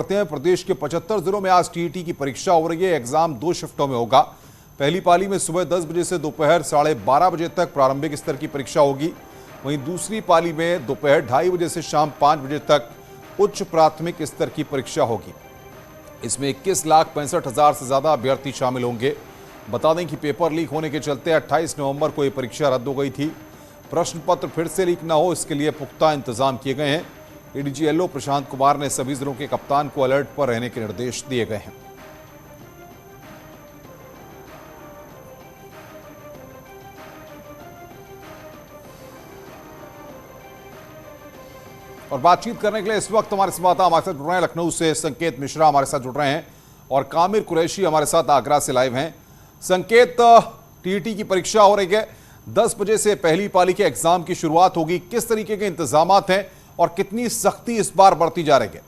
करते हैं। प्रदेश के 75 जिलों में आज टीईटी की परीक्षा हो रही है। एग्जाम 2 शिफ्टों में होगा। पहली पाली में सुबह 10 बजे से दोपहर 12:30 बजे तक प्रारंभिक स्तर की परीक्षा होगी। वहीं दूसरी पाली में दोपहर 2:30 बजे से शाम 5 बजे तक उच्च प्राथमिक स्तर की परीक्षा होगी। इसमें 21,65,000 से ज्यादा अभ्यर्थी शामिल होंगे। बता दें कि पेपर लीक होने के चलते 28 नवंबर को यह परीक्षा रद्द हो गई थी। प्रश्न पत्र फिर से लीक न हो, इसके लिए पुख्ता इंतजाम किए गए हैं। एडीजी प्रशांत कुमार ने सभी जिलों के कप्तान को अलर्ट पर रहने के निर्देश दिए गए हैं। और बातचीत करने के लिए इस वक्त हमारे संवाददाता हमारे साथ जुड़ रहे हैं। लखनऊ से संकेत मिश्रा हमारे साथ जुड़ रहे हैं और कामिर कुरैशी हमारे साथ आगरा से लाइव हैं। संकेत, टीईटी की परीक्षा हो रही है, 10 बजे से पहली पाली के एग्जाम की शुरुआत होगी। किस तरीके के इंतजामात हैं और कितनी सख्ती इस बार बढ़ती जा रही है?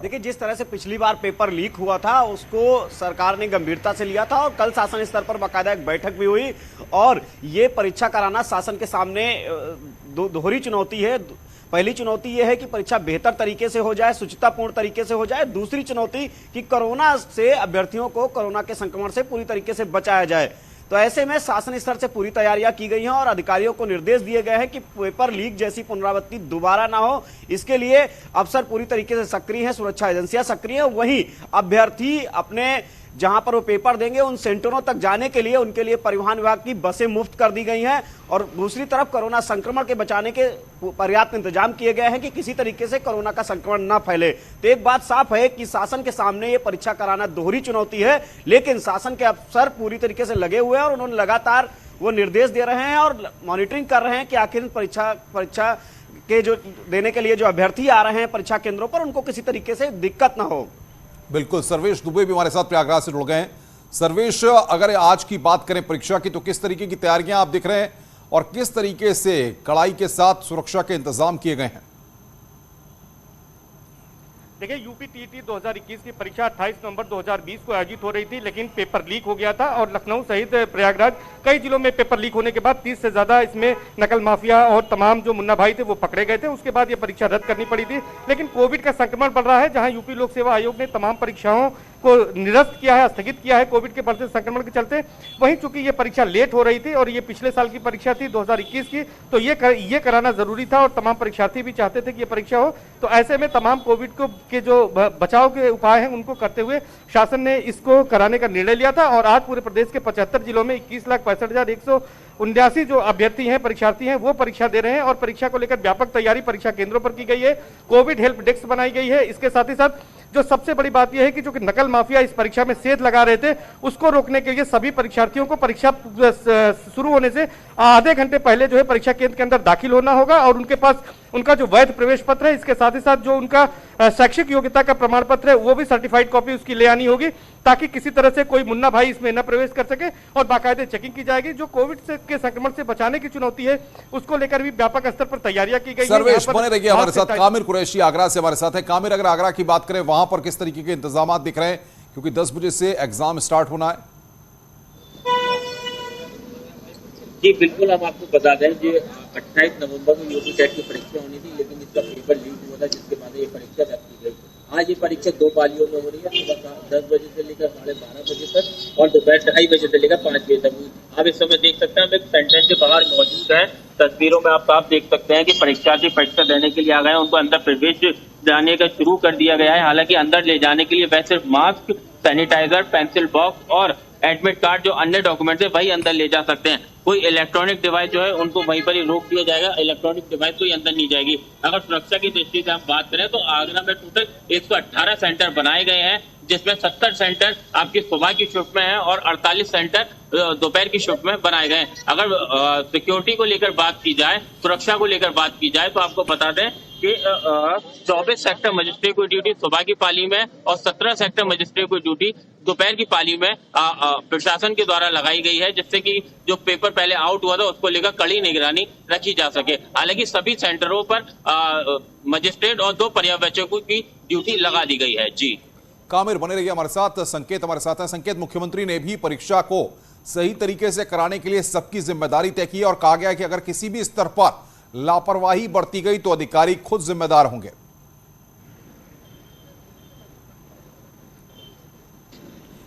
देखिए, जिस तरह से पिछली बार पेपर लीक हुआ था उसको सरकार ने गंभीरता से लिया था और कल शासन स्तर पर बाकायदा एक बैठक भी हुई और ये परीक्षा कराना शासन के सामने दोहरी चुनौती है। पहली चुनौती यह है कि परीक्षा बेहतर तरीके से हो जाए, शुचितापूर्ण तरीके से हो जाए। दूसरी चुनौती कि कोरोना से अभ्यर्थियों को कोरोना के संक्रमण से पूरी तरीके से बचाया जाए। तो ऐसे में शासन स्तर से पूरी तैयारियां की गई हैं और अधिकारियों को निर्देश दिए गए हैं कि पेपर लीक जैसी पुनरावृत्ति दोबारा ना हो। इसके लिए अफसर पूरी तरीके से सक्रिय हैं, सुरक्षा एजेंसियां सक्रिय हैं। वहीं अभ्यर्थी अपने जहां पर वो पेपर देंगे उन सेंटरों तक जाने के लिए उनके लिए परिवहन विभाग की बसें मुफ्त कर दी गई हैं और दूसरी तरफ कोरोना संक्रमण के बचाने के पर्याप्त इंतजाम किए गए हैं कि किसी तरीके से कोरोना का संक्रमण ना फैले। तो एक बात साफ है कि शासन के सामने ये परीक्षा कराना दोहरी चुनौती है, लेकिन शासन के अफसर पूरी तरीके से लगे हुए हैं और उन्होंने लगातार वो निर्देश दे रहे हैं और मॉनिटरिंग कर रहे हैं कि आखिर परीक्षा के जो देने के लिए जो अभ्यर्थी आ रहे हैं परीक्षा केंद्रों पर उनको किसी तरीके से दिक्कत ना हो। बिल्कुल, सर्वेश दुबे भी हमारे साथ प्रयागराज से जुड़ गए हैं। सर्वेश, अगर आज की बात करें परीक्षा की, तो किस तरीके की तैयारियां आप दिख रहे हैं और किस तरीके से कड़ाई के साथ सुरक्षा के इंतजाम किए गए हैं? देखिए, यूपी टीईटी 2021 की परीक्षा 28 नवंबर 2020 को आयोजित हो रही थी, लेकिन पेपर लीक हो गया था और लखनऊ सहित प्रयागराज कई जिलों में पेपर लीक होने के बाद 30 से ज्यादा इसमें नकल माफिया और तमाम जो मुन्ना भाई थे वो पकड़े गए थे। उसके बाद ये परीक्षा रद्द करनी पड़ी थी। लेकिन कोविड का संक्रमण बढ़ रहा है, जहां यूपी लोक सेवा आयोग ने तमाम परीक्षाओं को निरस्त किया है, स्थगित किया है कोविड के बढ़ते संक्रमण के चलते। वहीं चूंकि ये परीक्षा लेट हो रही थी और ये पिछले साल की परीक्षा थी 2021 की, तो ये कराना जरूरी था और तमाम परीक्षार्थी भी चाहते थे कि ये परीक्षा हो। तो ऐसे में तमाम कोविड के जो बचाव के उपाय हैं उनको करते हुए शासन ने इसको कराने का निर्णय लिया था और आज पूरे प्रदेश के 75 जिलों में 21,65,179 जो अभ्यर्थी हैं, परीक्षार्थी हैं, वो परीक्षा दे रहे हैं और परीक्षा को लेकर व्यापक तैयारी परीक्षा केंद्रों पर की गई है। कोविड हेल्प डेस्क बनाई गई है। इसके साथ ही साथ जो सबसे बड़ी बात यह है कि जो कि नकल माफिया इस परीक्षा में सेध लगा रहे थे, उसको रोकने के लिए सभी परीक्षार्थियों को परीक्षा शुरू होने से आधे घंटे पहले जो है परीक्षा केंद्र के अंदर दाखिल होना होगा और उनके पास उनका जो वैध प्रवेश पत्र है, इसके साथ ही साथ जो उनका शैक्षिक योग्यता का प्रमाण पत्र है वो भी सर्टिफाइड कॉपी उसकी ले आनी होगी, ताकि किसी तरह से कोई मुन्ना भाई इसमें न प्रवेश कर सके और बाकायदे चेकिंग की जाएगी। जो कोविड के संक्रमण से बचाने की चुनौती है उसको लेकर भी व्यापक स्तर पर तैयारियां की गई। सर्वेश बने रहिए हमारे साथ। कामिर कुरैशी आगरा से हमारे साथ है। कामिर, अगर आगरा की बात करें वहां पर किस तरीके के इंतजाम दिख रहे हैं, क्योंकि 10 बजे से एग्जाम स्टार्ट होना है? जी बिल्कुल, हम आपको बता दें कि 28 नवंबर को यूपी टेट की परीक्षा होनी थी, लेकिन इसका पेपर लीक हुआ था, जिसके बाद ये परीक्षा रद्द की गई। आज ये परीक्षा 2 पालियों में हो रही है, सुबह 10 बजे से लेकर 12:30 बजे तक और दोपहर 2:30 बजे से लेकर 5 बजे तक। आप इस समय देख सकते हैं, हम एक सेंटर के बाहर मौजूद हैं। तस्वीरों में आप साफ देख सकते हैं कि परीक्षार्थी परीक्षा देने के लिए आ गए हैं। उनको अंदर प्रवेश जाने का शुरू कर दिया गया है। हालांकि अंदर ले जाने के लिए वह सिर्फ मास्क, सैनिटाइजर, पेंसिल बॉक्स और एडमिट कार्ड जो अन्य डॉक्यूमेंट है वही अंदर ले जा सकते हैं। कोई इलेक्ट्रॉनिक डिवाइस जो है उनको वहीं पर ही रोक दिया जाएगा। इलेक्ट्रॉनिक डिवाइस कोई अंदर नहीं जाएगी। अगर सुरक्षा की दृष्टि से हम बात करें तो आगरा में टोटल 118 सेंटर बनाए गए हैं, जिसमें 70 सेंटर आपकी सुबह की शिफ्ट में है और 48 सेंटर दोपहर की शिफ्ट में बनाए गए हैं। अगर सिक्योरिटी को लेकर बात की जाए, सुरक्षा को लेकर बात की जाए, तो आपको बता दें कि 24 सेक्टर मजिस्ट्रेट की ड्यूटी सुबह की पाली में और 17 सेक्टर मजिस्ट्रेट की ड्यूटी दोपहर की पाली में प्रशासन के द्वारा लगाई गई है, जिससे कि जो पेपर पहले आउट हुआ था उसको लेकर कड़ी निगरानी रखी जा सके। हालांकि सभी सेंटरों पर मजिस्ट्रेट और 2 पर्यवेक्षकों की ड्यूटी लगा दी गई है। जी कामिर बने रहिए हमारे साथ। संकेत हमारे साथ है। संकेत, मुख्यमंत्री ने भी परीक्षा को सही तरीके से कराने के लिए सबकी जिम्मेदारी तय की है और कहा गया है कि अगर किसी भी स्तर पर लापरवाही बरती गई तो अधिकारी खुद जिम्मेदार होंगे।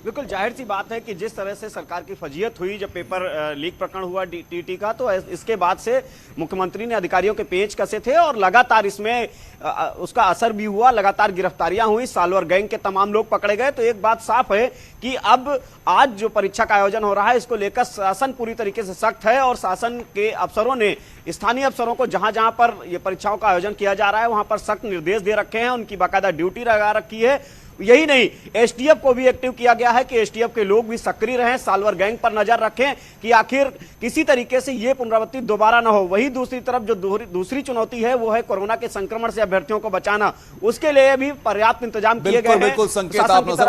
बिल्कुल जाहिर सी बात है कि जिस तरह से सरकार की फजीयत हुई जब पेपर लीक प्रकरण हुआ टीटी का, तो इसके बाद से मुख्यमंत्री ने अधिकारियों के पेच कसे थे और लगातार इसमें उसका असर भी हुआ। लगातार गिरफ्तारियां हुई, साल्वर गैंग के तमाम लोग पकड़े गए। तो एक बात साफ है कि अब आज जो परीक्षा का आयोजन हो रहा है, इसको लेकर शासन पूरी तरीके से सख्त है और शासन के अफसरों ने स्थानीय अफसरों को जहां जहां पर यह परीक्षाओं का आयोजन किया जा रहा है वहां पर सख्त निर्देश दे रखे हैं, उनकी बाकायदा ड्यूटी लगा रखी है। यही नहीं, एसटीएफ को भी एक्टिव किया गया है कि एसटीएफ के लोग भी सक्रिय रहें, साल्वर गैंग पर नजर रखें कि आखिर किसी तरीके से ये पुनरावृत्ति दोबारा ना हो। वही दूसरी तरफ जो दूसरी चुनौती है वो है कोरोना के संक्रमण से अभ्यर्थियों को बचाना, उसके लिए भी पर्याप्त इंतजाम किए गए हैं। बिल्कुल संकेत आप